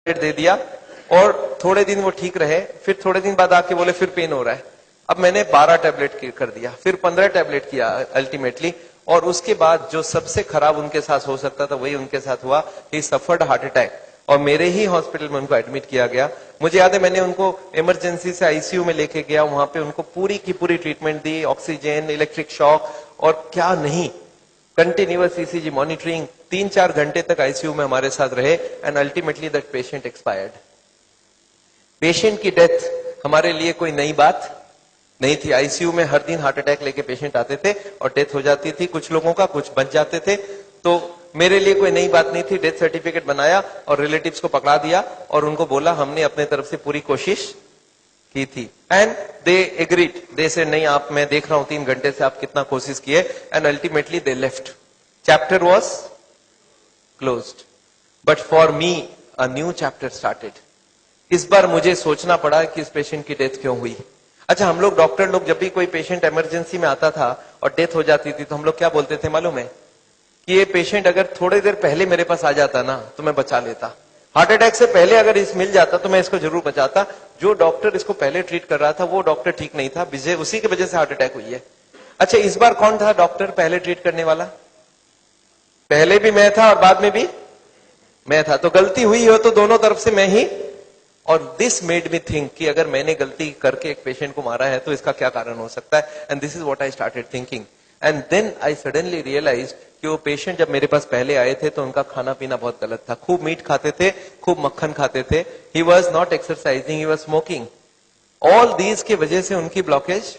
दे दिया और थोड़े दिन वो ठीक रहे, फिर थोड़े दिन बाद आके बोले फिर पेन हो रहा है। अब मैंने 12 टैबलेट कर दिया, फिर 15 टैबलेट किया अल्टीमेटली, और उसके बाद जो सबसे खराब उनके साथ हो सकता था वही उनके साथ हुआ। ही सफर्ड हार्ट अटैक और मेरे ही हॉस्पिटल में उनको एडमिट किया गया। मुझे याद है मैंने उनको इमरजेंसी से आईसीयू में लेके गया, वहां पे उनको पूरी की पूरी ट्रीटमेंट दी, ऑक्सीजन, इलेक्ट्रिक शॉक और क्या नहीं, कंटिन्यूअस ईसीजी मॉनिटरिंग। 3-4 घंटे तक आईसीयू में हमारे साथ रहे and ultimately that patient expired. Patient की डेथ हमारे लिए कोई नई बात नहीं थी। आईसीयू में हर दिन हार्ट अटैक लेके पेशेंट आते थे और डेथ हो जाती थी, कुछ लोगों का, कुछ बच जाते थे। तो मेरे लिए कोई नई बात नहीं थी। डेथ सर्टिफिकेट बनाया और रिलेटिव्स को पकड़ा दिया और उनको बोला हमने अपने तरफ से पूरी कोशिश की थी एंड दे एग्रीड। दे से नहीं, आप, मैं देख रहा हूं 3 घंटे से आप कितना कोशिश किए, and ultimately they left. Chapter was closed, but for me a new chapter started. इस बार मुझे सोचना पड़ा कि इस पेशेंट की डेथ क्यों हुई। अच्छा, हम लोग डॉक्टर लोग जब भी कोई पेशेंट इमरजेंसी में आता था और डेथ हो जाती थी तो हम लोग क्या बोलते थे मालूम है, कि ये पेशेंट अगर थोड़ी देर पहले मेरे पास आ जाता ना तो मैं बचा लेता। हार्ट अटैक से पहले अगर इस मिल जाता तो मैं इसको जरूर बचाता। जो डॉक्टर इसको पहले ट्रीट कर रहा था वो डॉक्टर ठीक नहीं था, उसी की वजह से हार्ट अटैक हुई है। अच्छा, इस बार कौन था डॉक्टर पहले ट्रीट करने वाला? पहले भी मैं था और बाद में भी मैं था। तो गलती हुई हो तो दोनों तरफ से मैं ही। और दिस मेड मी थिंक कि अगर मैंने गलती करके एक पेशेंट को मारा है तो इसका क्या कारण हो सकता है। And this is what I started thinking. And then I suddenly realize कि वो पेशेंट जब मेरे पास पहले आए थे तो उनका खाना पीना बहुत गलत था। खूब मीट खाते थे, खूब मक्खन खाते थे। He was not exercising, he was smoking. All these की वजह से उनकी ब्लॉकेज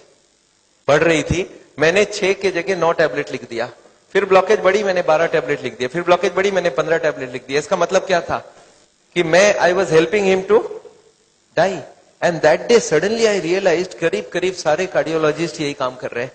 बढ़ रही थी। मैंने 6 के जगह 9 टैबलेट लिख दिया, फिर ब्लॉकेज बढ़ी, मैंने 12 टैबलेट लिख दिया, फिर ब्लॉकेज बढ़ी, मैंने 15 टैबलेट लिख दिया। इसका मतलब क्या था कि मैं I was helping him to die. And that day suddenly I realized करीब करीब सारे कार्डियोलॉजिस्ट यही काम कर रहे हैं।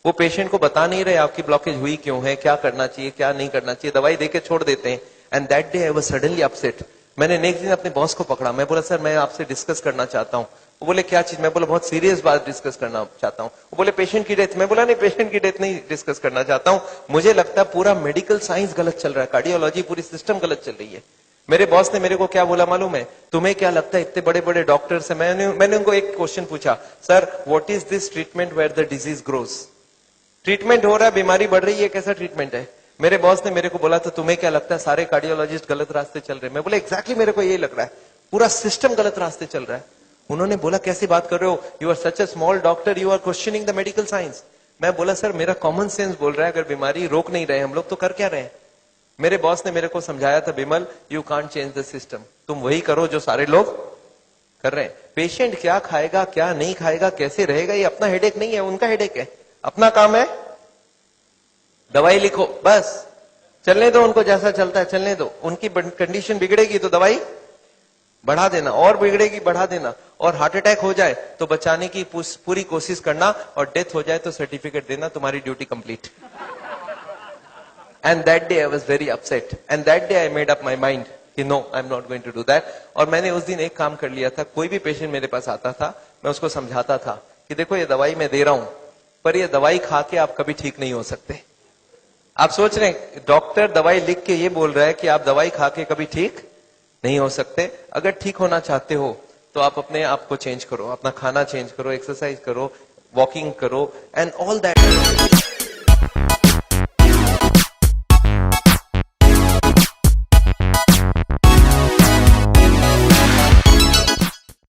वो पेशेंट को बता नहीं रहे आपकी ब्लॉकेज हुई क्यों है, क्या करना चाहिए, क्या नहीं करना चाहिए, दवाई देके छोड़ देते हैं। And that day I was suddenly upset. मैंने नेक्स्ट दिन अपने बॉस को पकड़ा, मैं बोला सर मैं आपसे डिस्कस करना चाहता हूं। वो बोले क्या चीज? मैं बोला बहुत सीरियस बात डिस्कस करना चाहता हूं। वो बोले पेशेंट की डेथ। मैं बोला नहीं, पेशेंट की डेथ नहीं डिस्कस करना चाहता हूं, मुझे लगता है पूरा मेडिकल साइंस गलत चल रहा है, कार्डियोलॉजी पूरी सिस्टम गलत चल रही है। मेरे बॉस ने मेरे को क्या बोला मालूम है, तुम्हें क्या लगता है इतने बड़े बड़े डॉक्टर्स हैं। मैंने उनको एक क्वेश्चन पूछा, sir what is this treatment where the disease grows? Treatment हो रहा है, बीमारी बढ़ रही है, कैसा ट्रीटमेंट है? मेरे बॉस ने मेरे को बोला था तुम्हें क्या लगता है सारे कार्डियोलॉजिस्ट गलत रास्ते चल रहे हैं? मैं बोला एग्जैक्टली मेरे को यही लग रहा है, पूरा सिस्टम गलत रास्ते चल रहा है। उन्होंने बोला कैसी बात कर रहे हो, you are such a small doctor, you are questioning the medical science. मैं बोला सर मेरा कॉमन सेंस बोल रहा है अगर बीमारी रोक नहीं रहे हम लोग तो कर क्या रहे हैं? मेरे बॉस ने मेरे को समझाया था, Bimal you can't change the system, तुम वही करो जो सारे लोग कर रहे हैं। पेशेंट क्या खाएगा, क्या नहीं खाएगा, कैसे रहेगा, ये अपना हेडेक नहीं है, उनका हेडेक है। अपना काम है दवाई लिखो, बस चलने दो उनको, जैसा चलता है चलने दो। उनकी कंडीशन बिगड़ेगी तो दवाई बढ़ा देना, और बिगड़ेगी बढ़ा देना, और हार्ट अटैक हो जाए तो बचाने की पूरी कोशिश करना, और डेथ हो जाए तो सर्टिफिकेट देना, तुम्हारी duty complete. And that day I was very upset. And that day I made up my mind कि no, I'm not going to do that. और मैंने उस दिन एक काम कर लिया था, कोई भी पेशेंट मेरे पास आता था मैं उसको समझाता था कि देखो ये दवाई मैं दे रहा हूं, पर ये दवाई खा के आप कभी ठीक नहीं हो सकते। आप सोच रहे हैं डॉक्टर दवाई लिख के ये बोल रहा है कि आप दवाई खा के कभी ठीक नहीं हो सकते। अगर ठीक होना चाहते हो तो आप अपने आप को चेंज करो, अपना खाना चेंज करो, एक्सरसाइज करो, वॉकिंग करो एंड ऑल दैट।